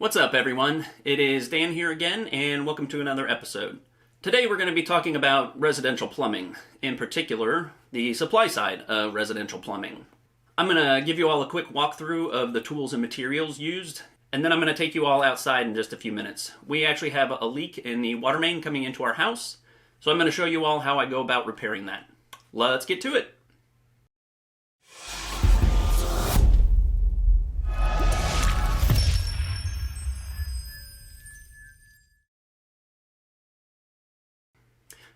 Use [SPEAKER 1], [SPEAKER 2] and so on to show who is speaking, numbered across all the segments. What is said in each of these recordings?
[SPEAKER 1] What's up, everyone? It is Dan here again, and welcome to another episode. Today we're going to be talking about residential plumbing, in particular, the supply side of residential plumbing. I'm going to give you all a quick walkthrough of the tools and materials used, and then I'm going to take you all outside in just a few minutes. We actually have a leak in the water main coming into our house, so I'm going to show you all how I go about repairing that. Let's get to it!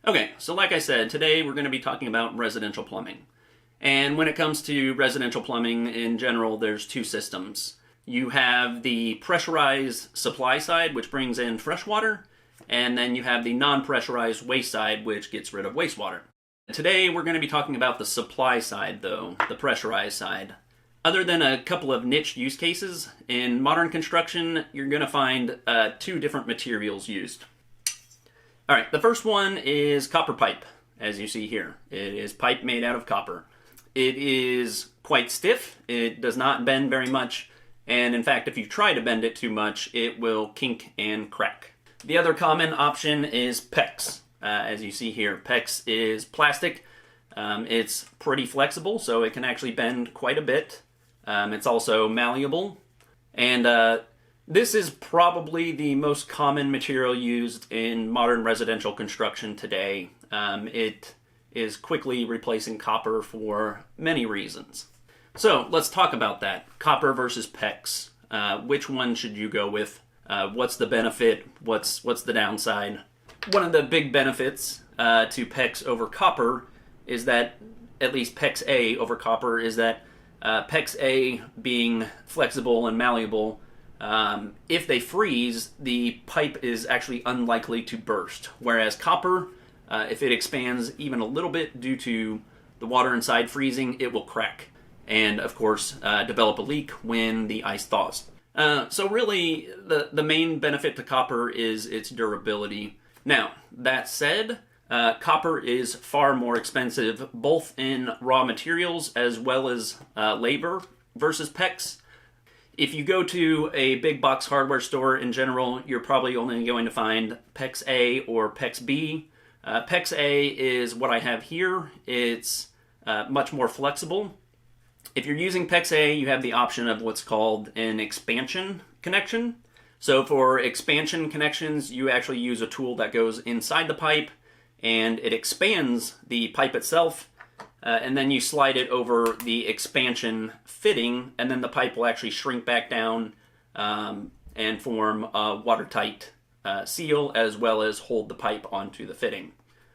[SPEAKER 1] Okay, so like I said, today we're going to be talking about residential plumbing. And when it comes to residential plumbing in general, there's two systems. You have the pressurized supply side, which brings in fresh water, and then you have the non-pressurized waste side, which gets rid of wastewater. Today we're going to be talking about the supply side, though, the pressurized side. Other than a couple of niche use cases, in modern construction, you're going to find two different materials used. Alright, the first one is copper pipe, as you see here. It is pipe made out of copper. It is quite stiff, it does not bend very much, and in fact if you try to bend it too much, it will kink and crack. The other common option is PEX. As you see here, PEX is plastic. It's pretty flexible, so it can actually bend quite a bit. It's also malleable, and this is probably the most common material used in modern residential construction today. It is quickly replacing copper for many reasons. So let's talk about that. Copper versus PEX. Which one should you go with? What's the benefit? What's the downside? One of the big benefits to PEX over copper is that, at least PEX A over copper, is that PEX A being flexible and malleable, if they freeze, the pipe is actually unlikely to burst. Whereas copper, if it expands even a little bit due to the water inside freezing, it will crack. And of course, develop a leak when the ice thaws. So really, the main benefit to copper is its durability. Now, that said, copper is far more expensive, both in raw materials as well as labor versus PEX. If you go to a big box hardware store in general, you're probably only going to find PEX A or PEX B. PEX A is what I have here. It's much more flexible. If you're using PEX A, you have the option of what's called an expansion connection. So for expansion connections, you actually use a tool that goes inside the pipe and it expands the pipe itself. And then you slide it over the expansion fitting, and then the pipe will actually shrink back down and form a watertight seal, as well as hold the pipe onto the fitting.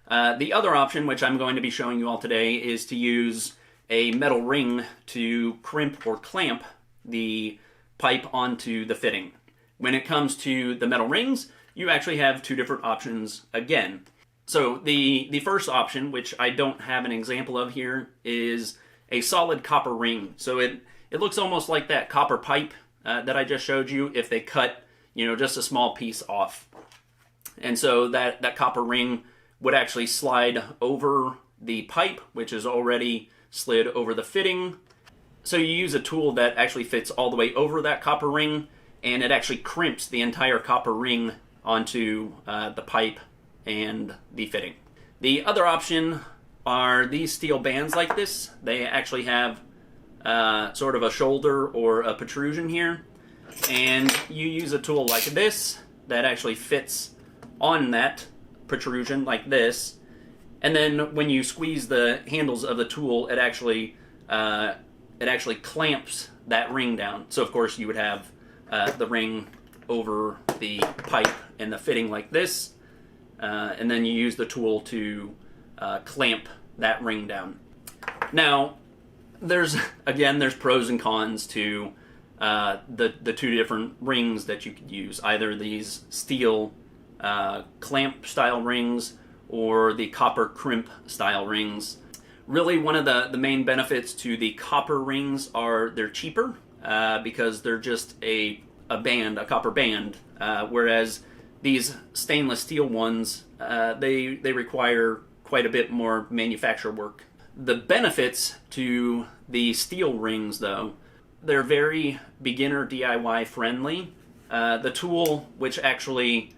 [SPEAKER 1] The other option, which I'm going to be showing you all today, is to use a metal ring to crimp or clamp the pipe onto the fitting. When it comes to the metal rings, you actually have two different options again. So the first option, which I don't have an example of here, is a solid copper ring. So it looks almost like that copper pipe that I just showed you if they cut, just a small piece off. And so that copper ring would actually slide over the pipe, which is already slid over the fitting. So you use a tool that actually fits all the way over that copper ring, and it actually crimps the entire copper ring onto the pipe and the fitting. The other option are these steel bands like this. They actually have sort of a shoulder or a protrusion here, and you use a tool like this that actually fits on that protrusion like this, and then when you squeeze the handles of the tool, it actually clamps that ring down. So of course you would have the ring over the pipe and the fitting like this, and then you use the tool to clamp that ring down. Now, there's pros and cons to the two different rings that you could use, either these steel clamp style rings or the copper crimp style rings. Really, one of the main benefits to the copper rings are they're cheaper because they're just a copper band, whereas these stainless steel ones, they require quite a bit more manufacture work. The benefits to the steel rings, though, they're very beginner DIY friendly. the tool which actually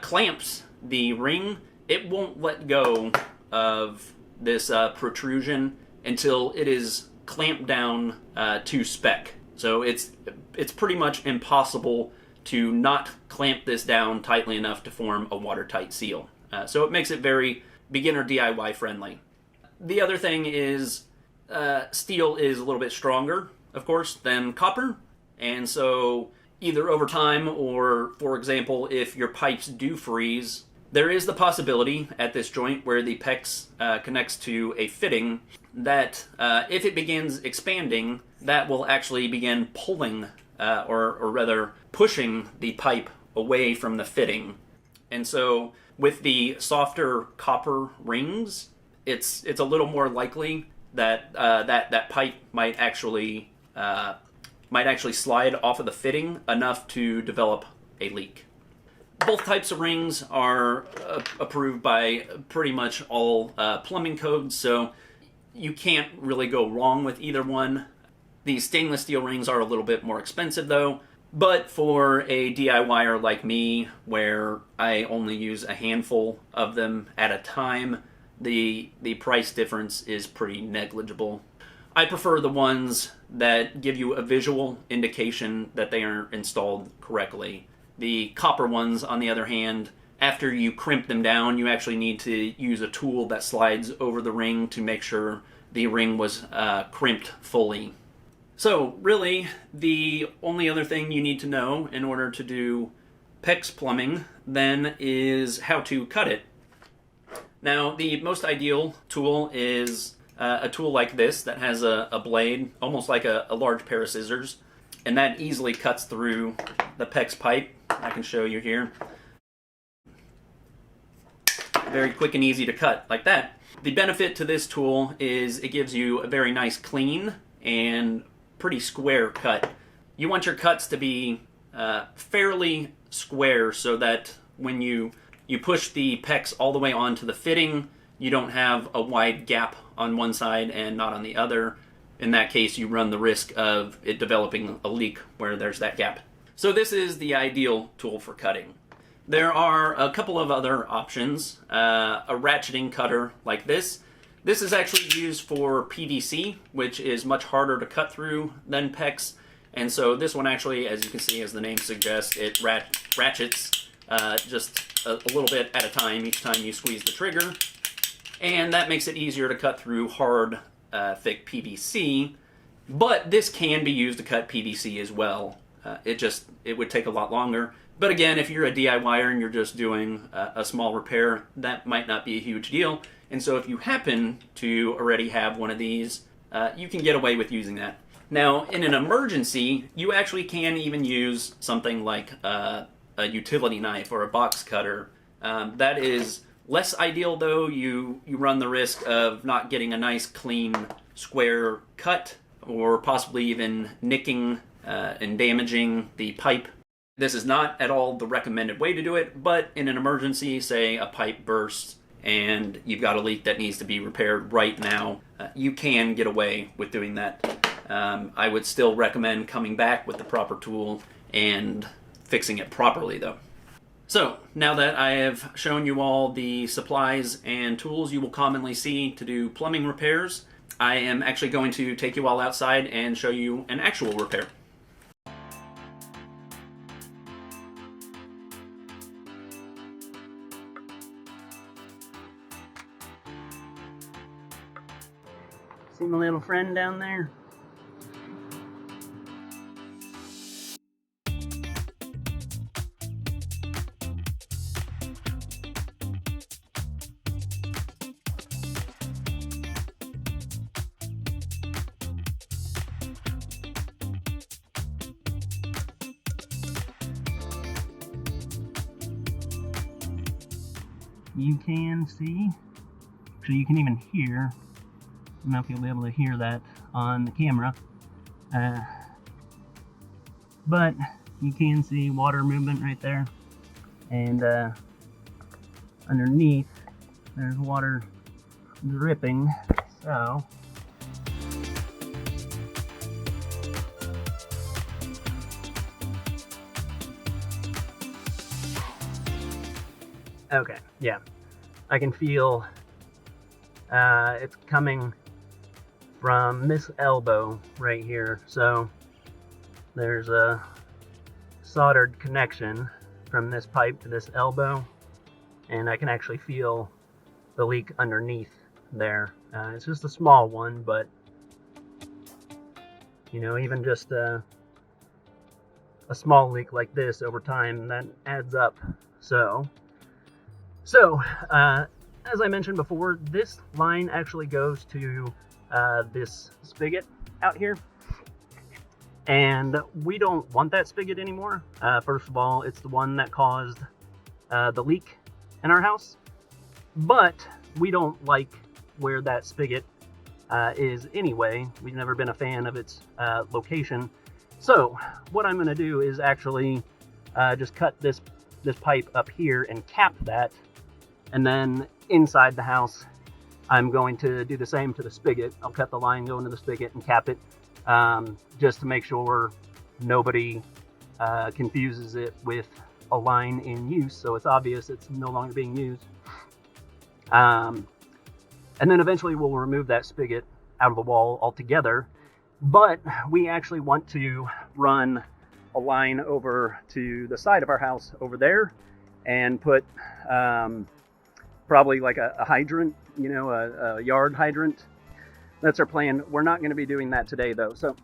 [SPEAKER 1] clamps the ring, it won't let go of this protrusion until it is clamped down to spec. So it's pretty much impossible to not clamp this down tightly enough to form a watertight seal. So it makes it very beginner DIY friendly. The other thing is steel is a little bit stronger, of course, than copper, and so either over time or, for example, if your pipes do freeze, there is the possibility at this joint where the PEX connects to a fitting that if it begins expanding, that will actually begin pulling or rather pushing the pipe away from the fitting. And so with the softer copper rings, it's a little more likely that that pipe might actually slide off of the fitting enough to develop a leak. Both types of rings are approved by pretty much all plumbing codes, so you can't really go wrong with either one. These stainless steel rings are a little bit more expensive though, but for a DIYer like me, where I only use a handful of them at a time, the price difference is pretty negligible. I prefer the ones that give you a visual indication that they are installed correctly. The copper ones, on the other hand, after you crimp them down, you actually need to use a tool that slides over the ring to make sure the ring was crimped fully. So really, the only other thing you need to know in order to do PEX plumbing then is how to cut it. Now, the most ideal tool is a tool like this that has a blade, almost like a large pair of scissors, and that easily cuts through the PEX pipe. I can show you here. Very quick and easy to cut, like that. The benefit to this tool is it gives you a very nice clean and pretty square cut. You want your cuts to be fairly square so that when you push the PEX all the way onto the fitting, you don't have a wide gap on one side and not on the other. In that case, you run the risk of it developing a leak where there's that gap. So this is the ideal tool for cutting. There are a couple of other options. A ratcheting cutter like this. This is actually used for PVC, which is much harder to cut through than PEX. And so this one actually, as you can see, as the name suggests, it ratchets just a little bit at a time each time you squeeze the trigger. And that makes it easier to cut through hard, thick PVC. But this can be used to cut PVC as well. It would take a lot longer. But again, if you're a DIYer and you're just doing a small repair, that might not be a huge deal. And so if you happen to already have one of these, you can get away with using that. Now, in an emergency, you actually can even use something like a utility knife or a box cutter. That is less ideal though. You run the risk of not getting a nice clean square cut, or possibly even nicking and damaging the pipe. This is not at all the recommended way to do it, but in an emergency, say a pipe bursts and you've got a leak that needs to be repaired right now, you can get away with doing that. I would still recommend coming back with the proper tool and fixing it properly though. So, now that I have shown you all the supplies and tools you will commonly see to do plumbing repairs, I am actually going to take you all outside and show you an actual repair. See my little friend down there? You can see, so you can even hear, I don't know if you'll be able to hear that on the camera, but you can see water movement right there, and underneath there's water dripping. So
[SPEAKER 2] Okay, yeah, I can feel it's coming from this elbow right here. So there's a soldered connection from this pipe to this elbow, and I can actually feel the leak underneath there. It's just a small one, but you know, even just a small leak like this over time, that adds up. So as I mentioned before, this line actually goes to this spigot out here, and we don't want that spigot anymore. First of all, it's the one that caused the leak in our house, but we don't like where that spigot is anyway. We've never been a fan of its location. So what I'm going to do is actually just cut this pipe up here and cap that, and then inside the house I'm going to do the same to the spigot. I'll cut the line going to the spigot and cap it, just to make sure nobody confuses it with a line in use, so it's obvious it's no longer being used. And then eventually we'll remove that spigot out of the wall altogether, but we actually want to run a line over to the side of our house over there and put probably like a hydrant, you know, a yard hydrant. That's our plan. We're not going to be doing that today though. So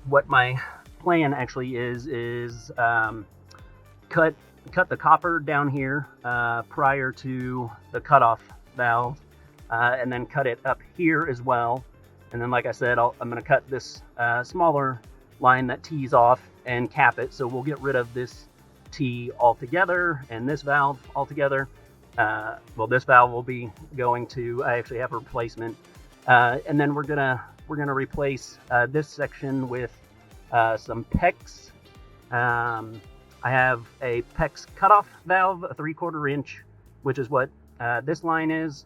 [SPEAKER 2] what my plan actually is cut the copper down here prior to the cutoff valve, and then cut it up here as well. And then, like I said, I'm going to cut this smaller line that tees off and cap it. So we'll get rid of this tee altogether and this valve altogether. Well, this valve will be going to, I actually have a replacement. And then we're gonna replace this section with some PEX. I have a PEX cutoff valve, a 3/4 inch, which is what this line is.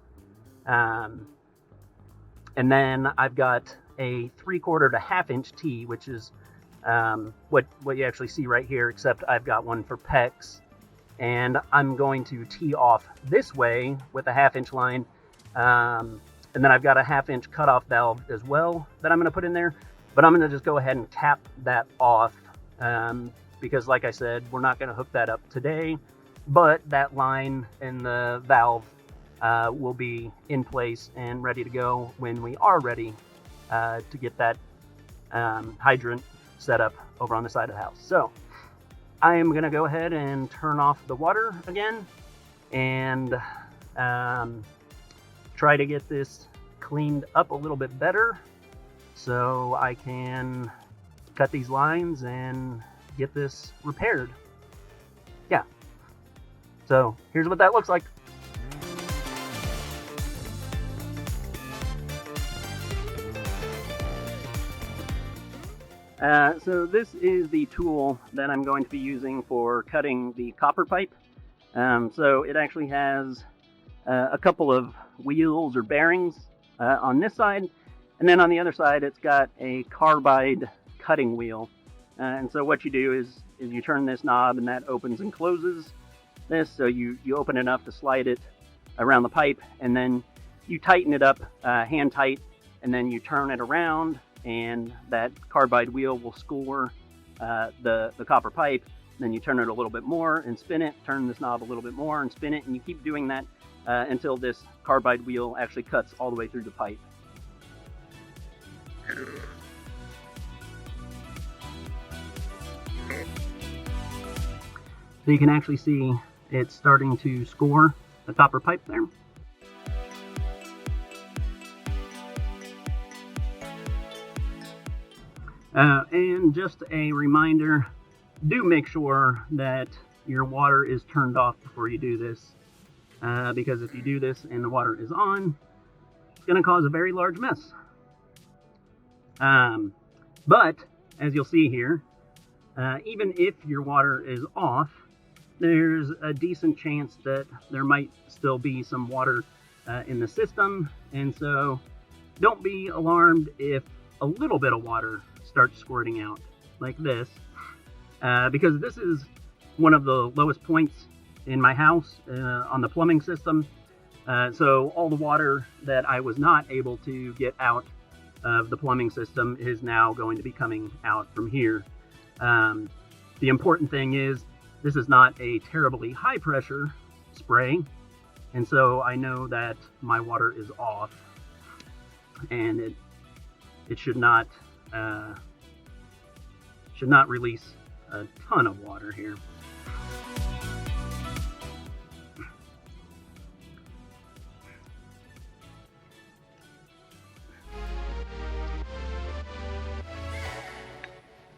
[SPEAKER 2] And then I've got a 3/4 to 1/2 inch tee, which is what you actually see right here, except I've got one for PEX. And I'm going to tee off this way with a 1/2 inch line. And then I've got a 1/2 inch cutoff valve as well that I'm going to put in there. But I'm going to just go ahead and cap that off, because like I said, we're not going to hook that up today. But that line and the valve will be in place and ready to go when we are ready to get that hydrant set up over on the side of the house. So I am going to go ahead and turn off the water again and try to get this cleaned up a little bit better so I can cut these lines and get this repaired. Yeah. So here's what that looks like. So this is the tool that I'm going to be using for cutting the copper pipe. So it actually has a couple of wheels or bearings on this side, and then on the other side it's got a carbide cutting wheel. And so what you do is you turn this knob and that opens and closes this, so you open it enough to slide it around the pipe, and then you tighten it up hand tight, and then you turn it around, and that carbide wheel will score the copper pipe. Then you turn it a little bit more and spin it, turn this knob a little bit more and spin it, and you keep doing that until this carbide wheel actually cuts all the way through the pipe. So you can actually see it's starting to score the copper pipe there. And just a reminder, do make sure that your water is turned off before you do this, because if you do this and the water is on, it's going to cause a very large mess. But as you'll see here, even if your water is off, there's a decent chance that there might still be some water in the system, and so don't be alarmed if a little bit of water starts squirting out like this, because this is one of the lowest points in my house on the plumbing system. So all the water that I was not able to get out of the plumbing system is now going to be coming out from here. The important thing is this is not a terribly high pressure spray, and so I know that my water is off, and it should not release a ton of water here.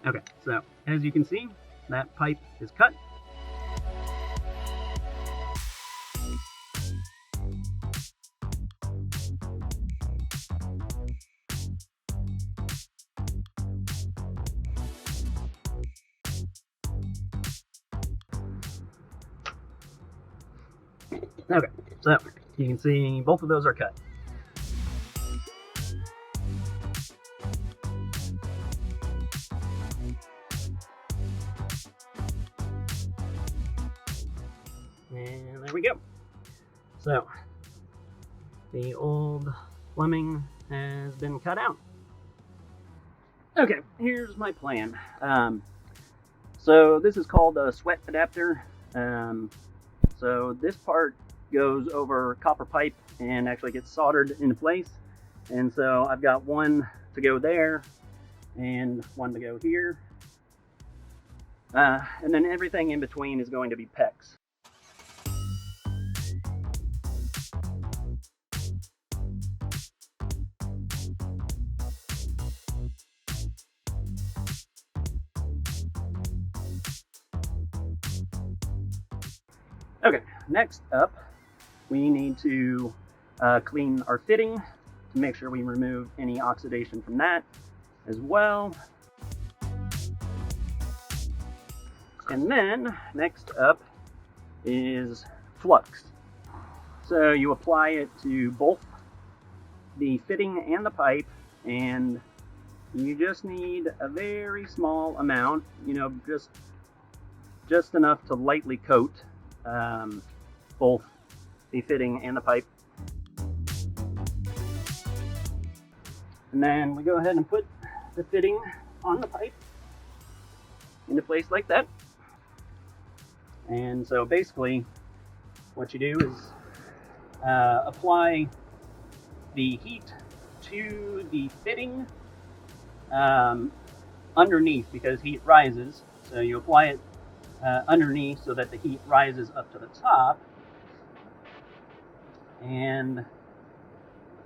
[SPEAKER 2] Okay, so as you can see, that pipe is cut. Okay, so you can see both of those are cut. And there we go. So the old plumbing has been cut out. Okay, here's my plan. So this is called a sweat adapter. So this part goes over copper pipe and actually gets soldered into place. And so I've got one to go there and one to go here. And then everything in between is going to be PEX. Okay, next up, we need to clean our fitting to make sure we remove any oxidation from that as well. And then next up is flux. So you apply it to both the fitting and the pipe, and you just need a very small amount, just enough to lightly coat both the fitting and the pipe. And then we go ahead and put the fitting on the pipe into place like that. And so basically what you do is apply the heat to the fitting underneath, because heat rises. So you apply it underneath so that the heat rises up to the top. And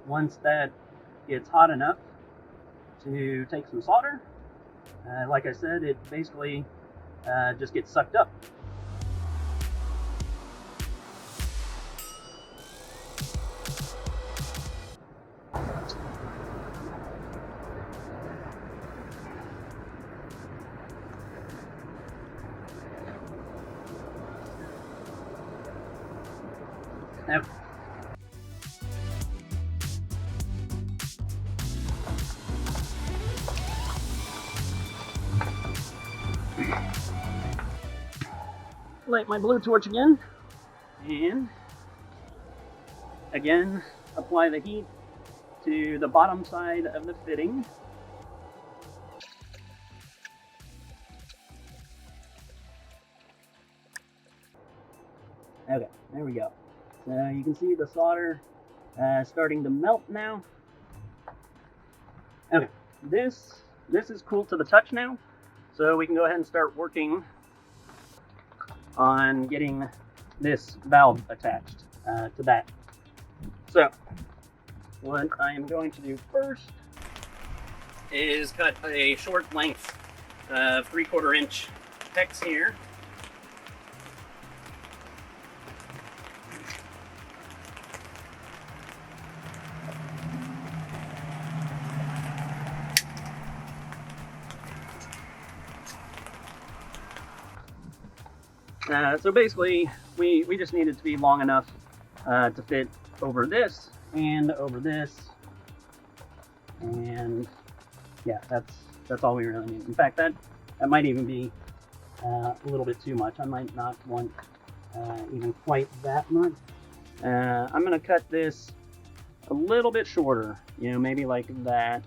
[SPEAKER 2] once that gets hot enough to take some solder, like I said, it basically just gets sucked up. Now, light my blue torch again, and again apply the heat to the bottom side of the fitting. Okay, there we go. So you can see the solder starting to melt now. Okay, this is cool to the touch now, so we can go ahead and start working on getting this valve attached to that. So what I am going to do first is cut a short length of 3/4 inch PEX here. So basically, we just need it to be long enough to fit over this and over this, and yeah, that's all we really need. In fact, that might even be a little bit too much. I might not want even quite that much. I'm going to cut this a little bit shorter, you know, maybe like that.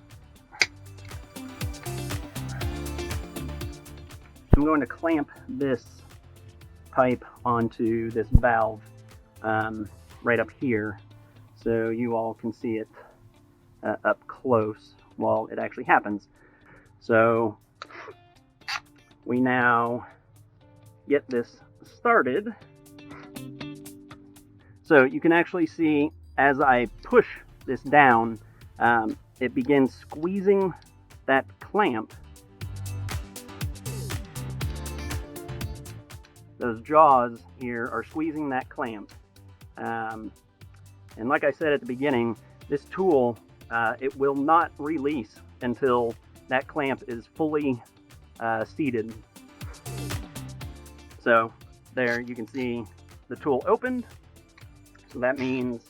[SPEAKER 2] I'm going to clamp this pipe onto this valve right up here so you all can see it up close while it actually happens. So we now get this started. So you can actually see as I push this down, it begins squeezing that clamp. Those jaws here are squeezing that clamp. And like I said at the beginning, this tool, it will not release until that clamp is fully seated. So there you can see the tool opened. So that means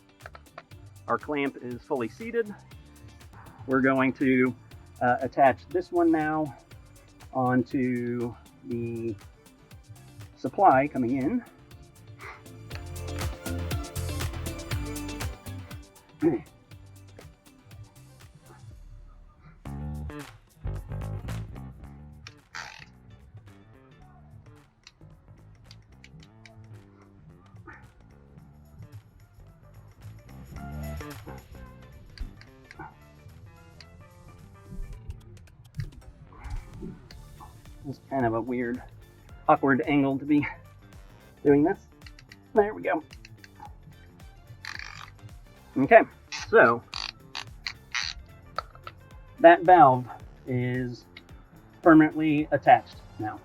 [SPEAKER 2] our clamp is fully seated. We're going to attach this one now onto the supply coming in. It's kind of a weird, awkward angle to be doing this. There we go. Okay, so that valve is permanently attached now.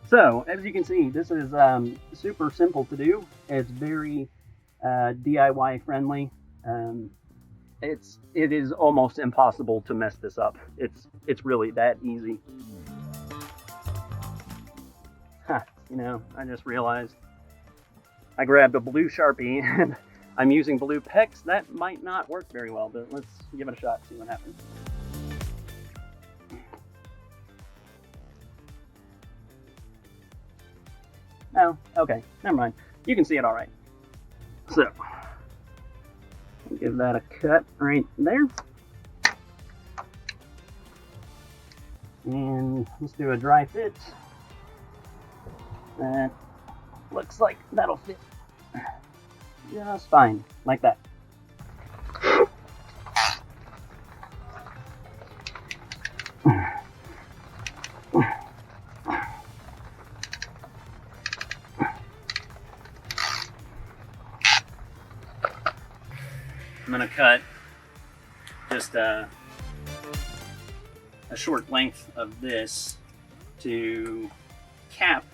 [SPEAKER 2] So, as you can see, this is super simple to do. It's very DIY friendly. It is almost impossible to mess this up. It's really that easy. You know, I just realized I grabbed a blue Sharpie and I'm using blue PEX. That might not work very well, but let's give it a shot, see what happens. Oh, okay, never mind. You can see it all right. So, give that a cut right there. And let's do a dry fit. That looks like that'll fit just fine, like that. I'm going to cut just a short length of this to cap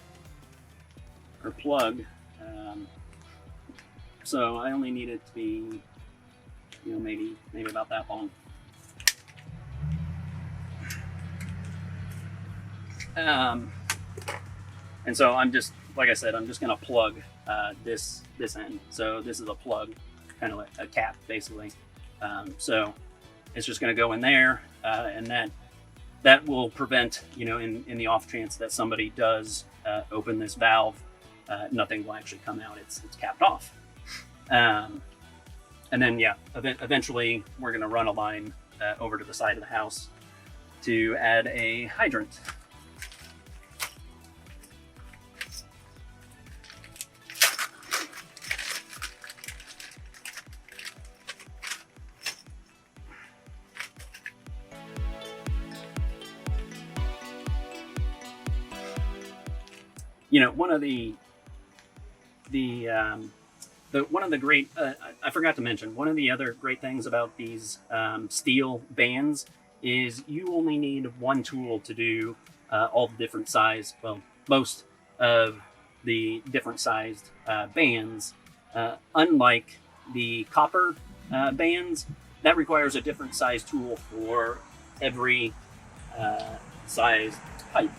[SPEAKER 2] or plug. So I only need it to be, you know, maybe about that long. And so I'm just, like I said, I'm just going to plug this end. So this is a plug, kind of like a cap basically. So it's just going to go in there, and that will prevent, you know, in the off chance that somebody does open this valve, nothing will actually come out. It's capped off. And then yeah, eventually we're going to run a line over to the side of the house to add a hydrant. You know, one of the great, I forgot to mention, one of the other great things about these steel bands is you only need one tool to do all the different size, well, most of the different sized bands. Unlike the copper bands, that requires a different size tool for every size pipe.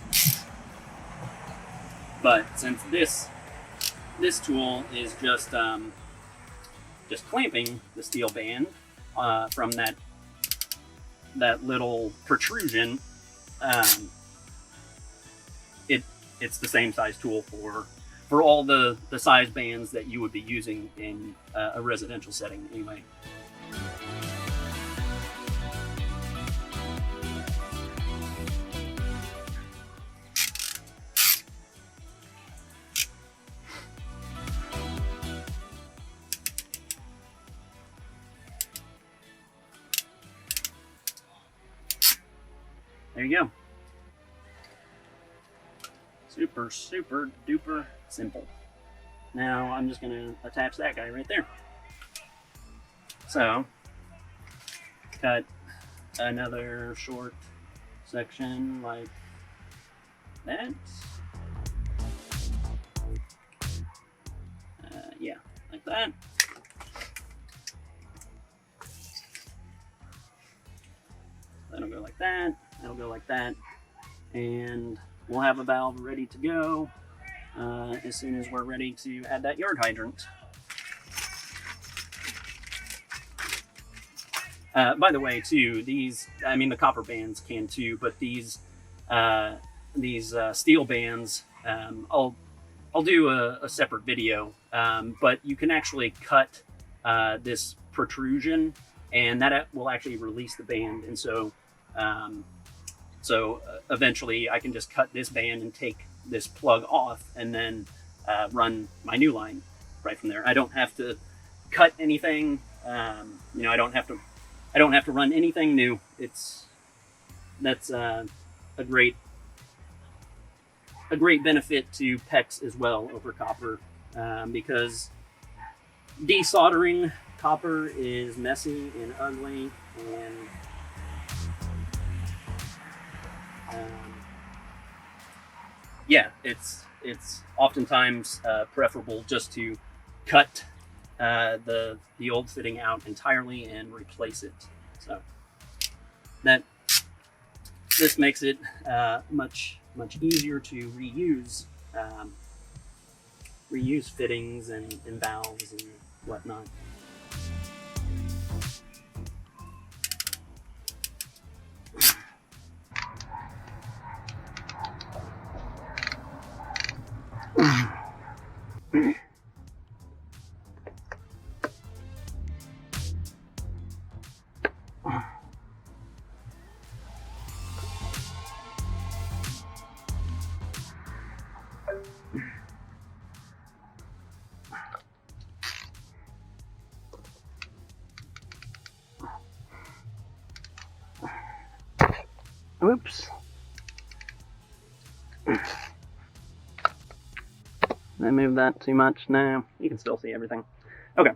[SPEAKER 2] But since this this tool is just clamping the steel band from that little protrusion. It's the same size tool for all the size bands that you would be using in a residential setting anyway. There you go. Super, super duper simple. Now I'm just going to attach that guy right there. So, cut another short section like that. Yeah, like that. That'll go like that. That'll go like that. And we'll have a valve ready to go as soon as we're ready to add that yard hydrant. By the way, too, these, I mean, the copper bands can too, but these steel bands, I'll do a separate video, but you can actually cut this protrusion, and that will actually release the band. And so, eventually I can just cut this band and take this plug off, and then run my new line right from there. I don't have to cut anything. You know, I don't have to run anything new. That's a great benefit to PEX as well over copper, because desoldering copper is messy and ugly, and yeah, it's oftentimes preferable just to cut the old fitting out entirely and replace it. So this makes it much easier to reuse fittings and valves and whatnot. Oops. Did I move that too much? No, you can still see everything. Okay.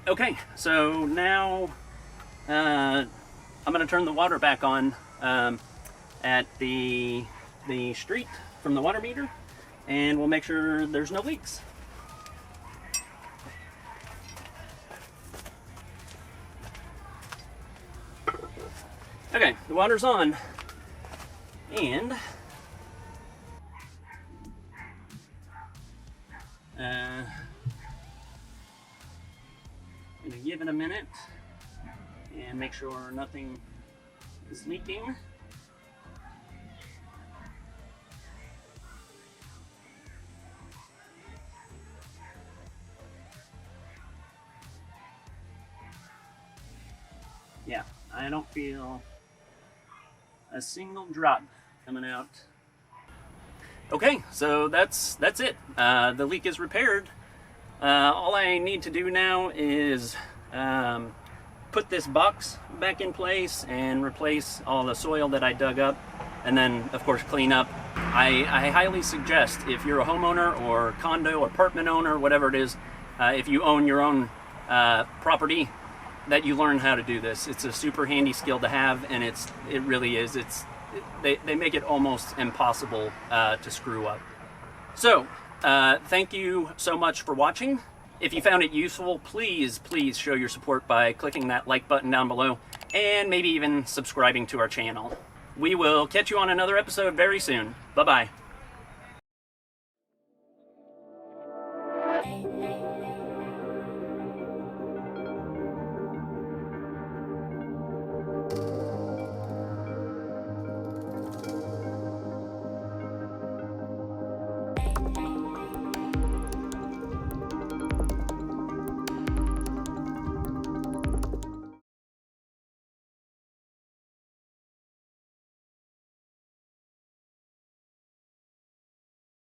[SPEAKER 2] Okay, so now I'm going to turn the water back on at the street from the water meter, and we'll make sure there's no leaks. Okay, the water's on, and I'm going to give it a minute and make sure nothing is leaking. Yeah, I don't feel a single drop coming out. Okay, so that's it. The leak is repaired. All I need to do now is put this box back in place and replace all the soil that I dug up, and then of course clean up. I highly suggest, if you're a homeowner or condo apartment owner, whatever it is, if you own your own property, that you learn how to do this. It's a super handy skill to have, and it really is. They make it almost impossible to screw up. So thank you so much for watching.
[SPEAKER 1] If you found it useful, please show your support by clicking that like button down below and maybe even subscribing to our channel. We will catch you on another episode very soon. Bye-bye.